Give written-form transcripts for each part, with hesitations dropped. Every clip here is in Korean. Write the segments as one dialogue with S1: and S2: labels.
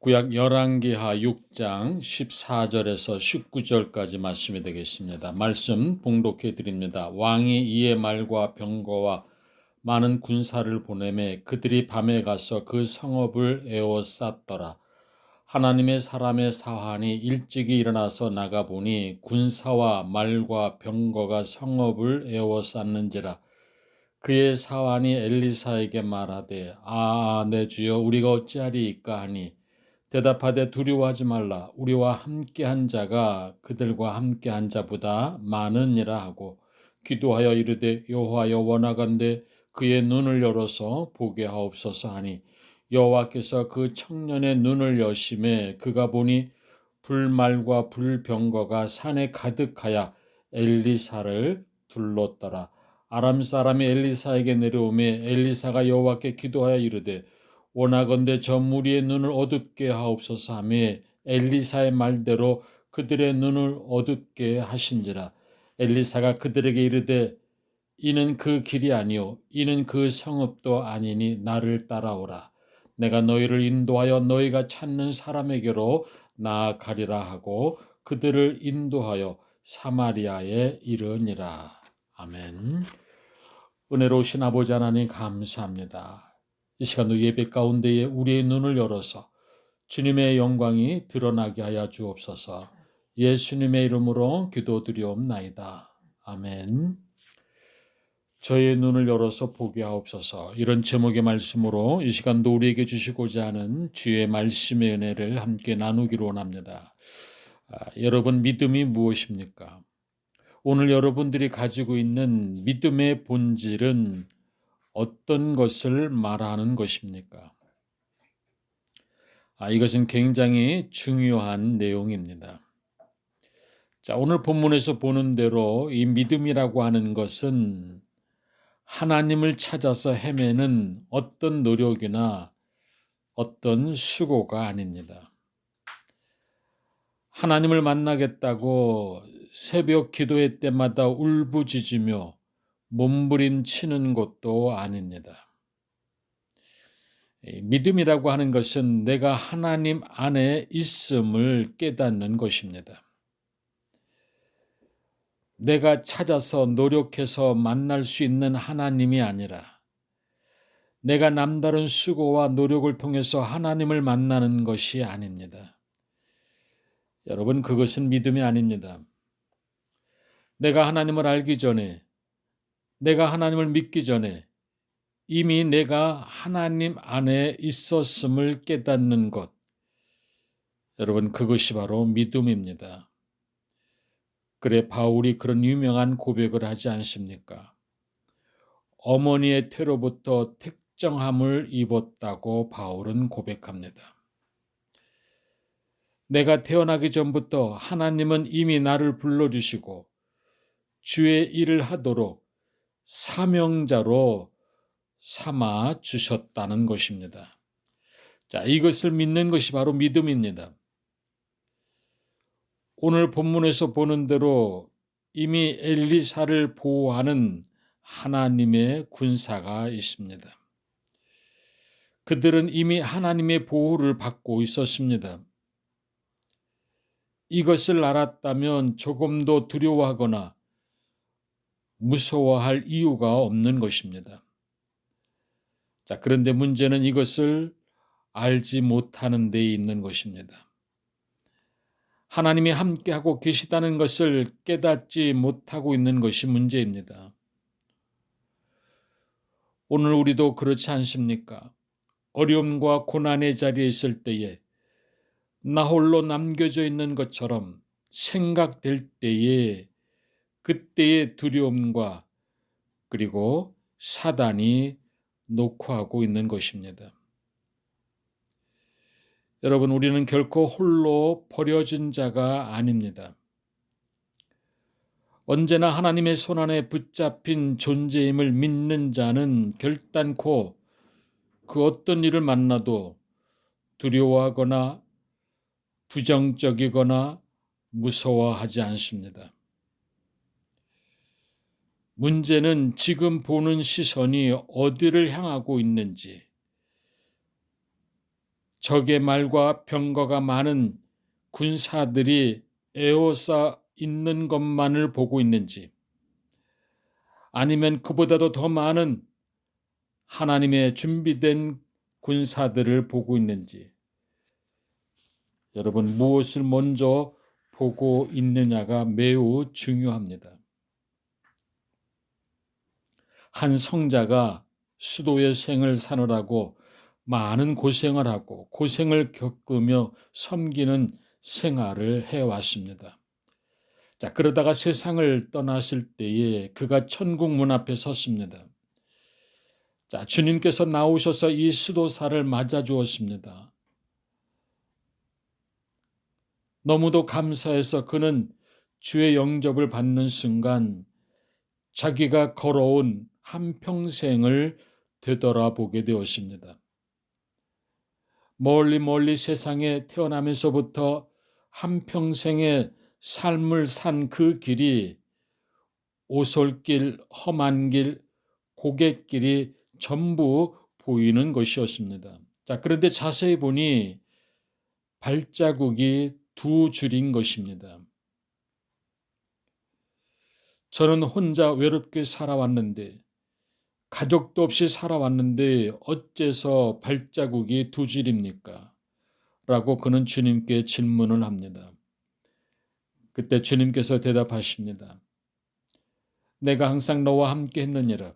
S1: 구약 열왕기하 6장 14절에서 19절까지 말씀이 되겠습니다. 말씀 봉독해 드립니다. 왕이 이에 말과 병거와 많은 군사를 보내매 그들이 밤에 가서 그 성읍을 에워쌌더라. 하나님의 사람의 사환이 일찍이 일어나서 나가보니 군사와 말과 병거가 성읍을 에워쌌는지라. 그의 사환이 엘리사에게 말하되 내 주여 우리가 어찌하리이까 하니 대답하되 두려워하지 말라. 우리와 함께한 자가 그들과 함께한 자보다 많으니라 하고 기도하여 이르되 여호와여 원하건대 그의 눈을 열어서 보게 하옵소서 하니 여호와께서 그 청년의 눈을 여심해 그가 보니 불말과 불병거가 산에 가득하여 엘리사를 둘렀더라. 아람 사람이 엘리사에게 내려오매 엘리사가 여호와께 기도하여 이르되 원하건대 저 무리의 눈을 어둡게 하옵소서 하며 엘리사의 말대로 그들의 눈을 어둡게 하신지라. 엘리사가 그들에게 이르되 이는 그 길이 아니요 이는 그 성읍도 아니니 나를 따라오라. 내가 너희를 인도하여 너희가 찾는 사람에게로 나아가리라 하고 그들을 인도하여 사마리아에 이르니라. 아멘. 은혜로우신 아버지 하나님 감사합니다. 이 시간도 예배 가운데에 우리의 눈을 열어서 주님의 영광이 드러나게 하여 주옵소서. 예수님의 이름으로 기도드리옵나이다. 아멘. 저의 눈을 열어서 보게 하옵소서. 이런 제목의 말씀으로 이 시간도 우리에게 주시고자 하는 주의 말씀의 은혜를 함께 나누기로 원합니다. 여러분, 믿음이 무엇입니까? 오늘 여러분들이 가지고 있는 믿음의 본질은 어떤 것을 말하는 것입니까? 이것은 굉장히 중요한 내용입니다. 자, 오늘 본문에서 보는 대로 이 믿음이라고 하는 것은 하나님을 찾아서 헤매는 어떤 노력이나 어떤 수고가 아닙니다. 하나님을 만나겠다고 새벽 기도회 때마다 울부짖으며 몸부림치는 것도 아닙니다. 믿음이라고 하는 것은 내가 하나님 안에 있음을 깨닫는 것입니다. 내가 찾아서 노력해서 만날 수 있는 하나님이 아니라 내가 남다른 수고와 노력을 통해서 하나님을 만나는 것이 아닙니다. 여러분, 그것은 믿음이 아닙니다. 내가 하나님을 알기 전에, 내가 하나님을 믿기 전에 이미 내가 하나님 안에 있었음을 깨닫는 것, 여러분, 그것이 바로 믿음입니다. 그래 바울이 그런 유명한 고백을 하지 않습니까? 어머니의 태로부터 택정함을 입었다고 바울은 고백합니다. 내가 태어나기 전부터 하나님은 이미 나를 불러주시고 주의 일을 하도록 사명자로 삼아 주셨다는 것입니다. 자, 이것을 믿는 것이 바로 믿음입니다. 오늘 본문에서 보는 대로 이미 엘리사를 보호하는 하나님의 군사가 있습니다. 그들은 이미 하나님의 보호를 받고 있었습니다. 이것을 알았다면 조금도 두려워하거나 무서워할 이유가 없는 것입니다. 자, 그런데 문제는 이것을 알지 못하는 데 있는 것입니다. 하나님이 함께하고 계시다는 것을 깨닫지 못하고 있는 것이 문제입니다. 오늘 우리도 그렇지 않습니까? 어려움과 고난의 자리에 있을 때에 나 홀로 남겨져 있는 것처럼 생각될 때에 그때의 두려움과 그리고 사단이 녹화하고 있는 것입니다. 여러분, 우리는 결코 홀로 버려진 자가 아닙니다. 언제나 하나님의 손안에 붙잡힌 존재임을 믿는 자는 결단코 그 어떤 일을 만나도 두려워하거나 부정적이거나 무서워하지 않습니다. 문제는 지금 보는 시선이 어디를 향하고 있는지, 적의 말과 병거가 많은 군사들이 에워싸 있는 것만을 보고 있는지, 아니면 그보다도 더 많은 하나님의 준비된 군사들을 보고 있는지, 여러분, 무엇을 먼저 보고 있느냐가 매우 중요합니다. 한 성자가 수도의 생을 사느라고 많은 고생을 하고 고생을 겪으며 섬기는 생활을 해왔습니다. 자, 그러다가 세상을 떠났을 때에 그가 천국 문 앞에 섰습니다. 자, 주님께서 나오셔서 이 수도사를 맞아 주었습니다. 너무도 감사해서 그는 주의 영접을 받는 순간 자기가 걸어온 한평생을 되돌아보게 되었습니다. 멀리 멀리 세상에 태어나면서부터 한평생의 삶을 산 그 길이 오솔길, 험한 길, 고갯길이 전부 보이는 것이었습니다. 자, 그런데 자세히 보니 발자국이 두 줄인 것입니다. 저는 혼자 외롭게 살아왔는데, 가족도 없이 살아왔는데 어째서 발자국이 두 줄입니까? 라고 그는 주님께 질문을 합니다. 그때 주님께서 대답하십니다. 내가 항상 너와 함께 했느니라.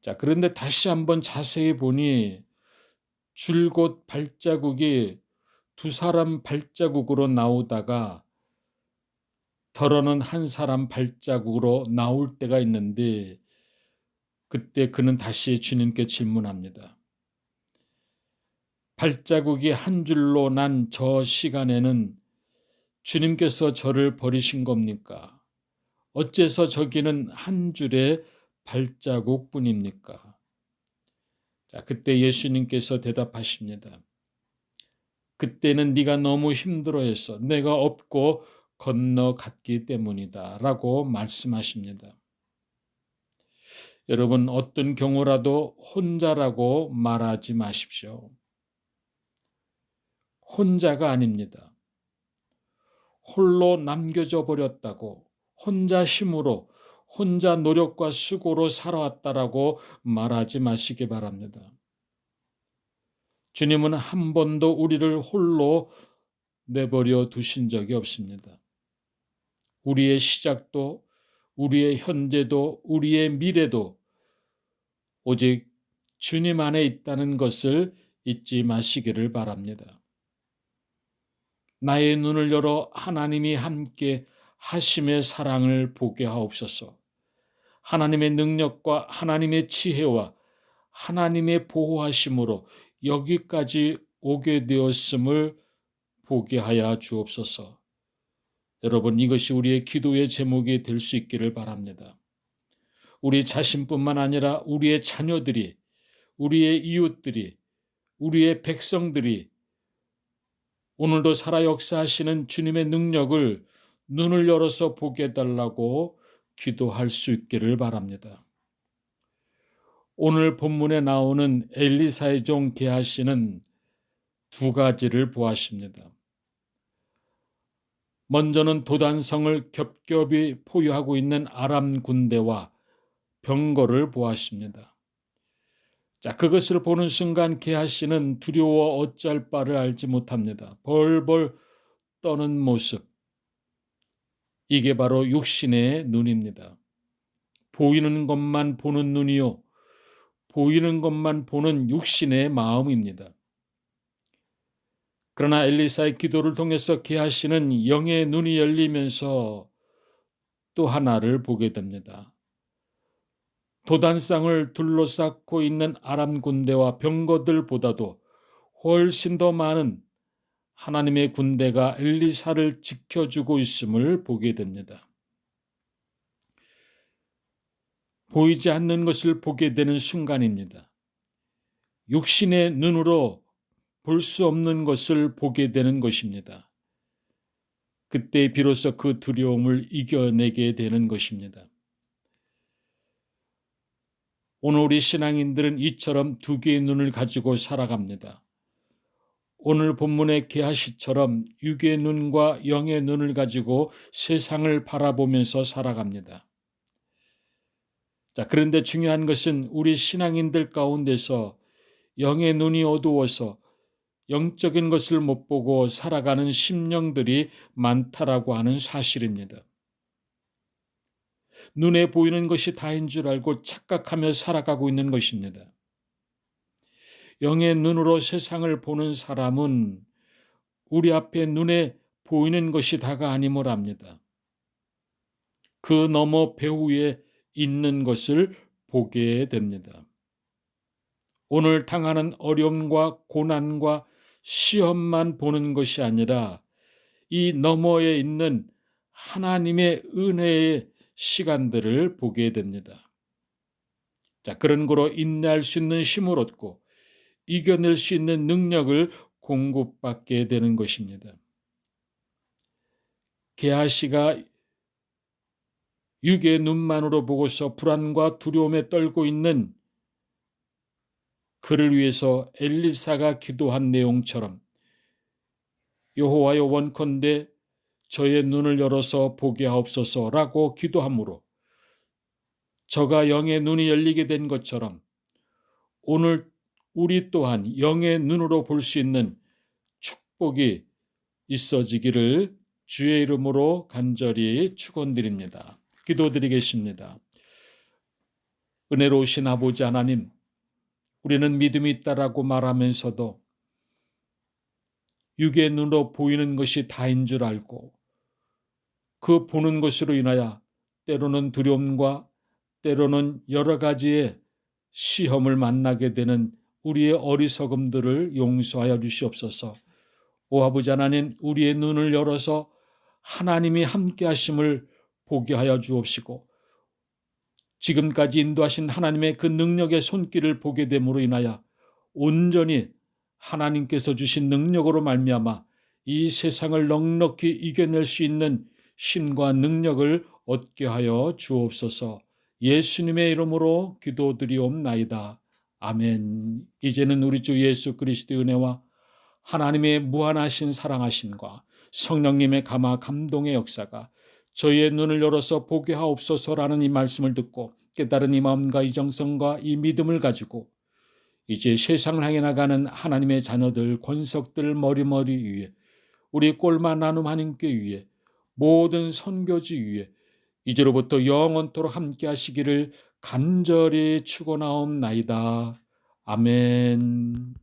S1: 자, 그런데 다시 한번 자세히 보니 줄곧 발자국이 두 사람 발자국으로 나오다가 덜어는 한 사람 발자국으로 나올 때가 있는데, 그때 그는 다시 주님께 질문합니다. 발자국이 한 줄로 난 저 시간에는 주님께서 저를 버리신 겁니까? 어째서 저기는 한 줄의 발자국뿐입니까? 자, 그때 예수님께서 대답하십니다. 그때는 네가 너무 힘들어해서 내가 업고 건너갔기 때문이다 라고 말씀하십니다. 여러분, 어떤 경우라도 혼자라고 말하지 마십시오. 혼자가 아닙니다. 홀로 남겨져 버렸다고, 혼자 힘으로, 혼자 노력과 수고로 살아왔다라고 말하지 마시기 바랍니다. 주님은 한 번도 우리를 홀로 내버려 두신 적이 없습니다. 우리의 시작도, 우리의 현재도, 우리의 미래도 오직 주님 안에 있다는 것을 잊지 마시기를 바랍니다. 나의 눈을 열어 하나님이 함께 하심의 사랑을 보게 하옵소서. 하나님의 능력과 하나님의 지혜와 하나님의 보호하심으로 여기까지 오게 되었음을 보게 하여 주옵소서. 여러분, 이것이 우리의 기도의 제목이 될 수 있기를 바랍니다. 우리 자신뿐만 아니라 우리의 자녀들이, 우리의 이웃들이, 우리의 백성들이 오늘도 살아 역사하시는 주님의 능력을 눈을 열어서 보게 해달라고 기도할 수 있기를 바랍니다. 오늘 본문에 나오는 엘리사의 종 게하시는 두 가지를 보았습니다. 먼저는 도단성을 겹겹이 포위하고 있는 아람 군대와 병거를 보았습니다. 자, 그것을 보는 순간 게하시는 두려워 어찌할 바를 알지 못합니다. 벌벌 떠는 모습, 이게 바로 육신의 눈입니다. 보이는 것만 보는 눈이요, 보이는 것만 보는 육신의 마음입니다. 그러나 엘리사의 기도를 통해서 게하시는 영의 눈이 열리면서 또 하나를 보게 됩니다. 도단상을 둘러싸고 있는 아람 군대와 병거들보다도 훨씬 더 많은 하나님의 군대가 엘리사를 지켜주고 있음을 보게 됩니다. 보이지 않는 것을 보게 되는 순간입니다. 육신의 눈으로 볼 수 없는 것을 보게 되는 것입니다. 그때 비로소 그 두려움을 이겨내게 되는 것입니다. 오늘 우리 신앙인들은 이처럼 두 개의 눈을 가지고 살아갑니다. 오늘 본문의 게하시처럼 육의 눈과 영의 눈을 가지고 세상을 바라보면서 살아갑니다. 자, 그런데 중요한 것은 우리 신앙인들 가운데서 영의 눈이 어두워서 영적인 것을 못 보고 살아가는 심령들이 많다라고 하는 사실입니다. 눈에 보이는 것이 다인 줄 알고 착각하며 살아가고 있는 것입니다. 영의 눈으로 세상을 보는 사람은 우리 앞에 눈에 보이는 것이 다가 아님을 압니다. 그 너머 배후에 있는 것을 보게 됩니다. 오늘 당하는 어려움과 고난과 시험만 보는 것이 아니라 이 너머에 있는 하나님의 은혜의 시간들을 보게 됩니다. 자, 그런 거로 인내할 수 있는 힘을 얻고 이겨낼 수 있는 능력을 공급받게 되는 것입니다. 게하시가 육의 눈만으로 보고서 불안과 두려움에 떨고 있는 그를 위해서 엘리사가 기도한 내용처럼 여호와여 원컨대 저의 눈을 열어서 보게 하옵소서라고 기도함으로 저가 영의 눈이 열리게 된 것처럼 오늘 우리 또한 영의 눈으로 볼 수 있는 축복이 있어지기를 주의 이름으로 간절히 축원드립니다. 기도드리겠습니다. 은혜로우신 아버지 하나님, 우리는 믿음이 있다라고 말하면서도 육의 눈으로 보이는 것이 다인 줄 알고 그 보는 것으로 인하여 때로는 두려움과 때로는 여러 가지의 시험을 만나게 되는 우리의 어리석음들을 용서하여 주시옵소서. 오 아버지 하나님, 우리의 눈을 열어서 하나님이 함께 하심을 보게 하여 주옵시고 지금까지 인도하신 하나님의 그 능력의 손길을 보게 됨으로 인하여 온전히 하나님께서 주신 능력으로 말미암아 이 세상을 넉넉히 이겨낼 수 있는 힘과 능력을 얻게 하여 주옵소서. 예수님의 이름으로 기도드리옵나이다. 아멘. 이제는 우리 주 예수 그리스도의 은혜와 하나님의 무한하신 사랑하심과 성령님의 감화 감동의 역사가 저희의 눈을 열어서 보게 하옵소서라는 이 말씀을 듣고 깨달은 이 마음과 이 정성과 이 믿음을 가지고 이제 세상을 향해 나가는 하나님의 자녀들, 권석들 머리머리 위에 우리 꼴만 나눔 하나님께 위해 모든 선교지 위에 이제로부터 영원토록 함께 하시기를 간절히 축원하옵나이다. 아멘.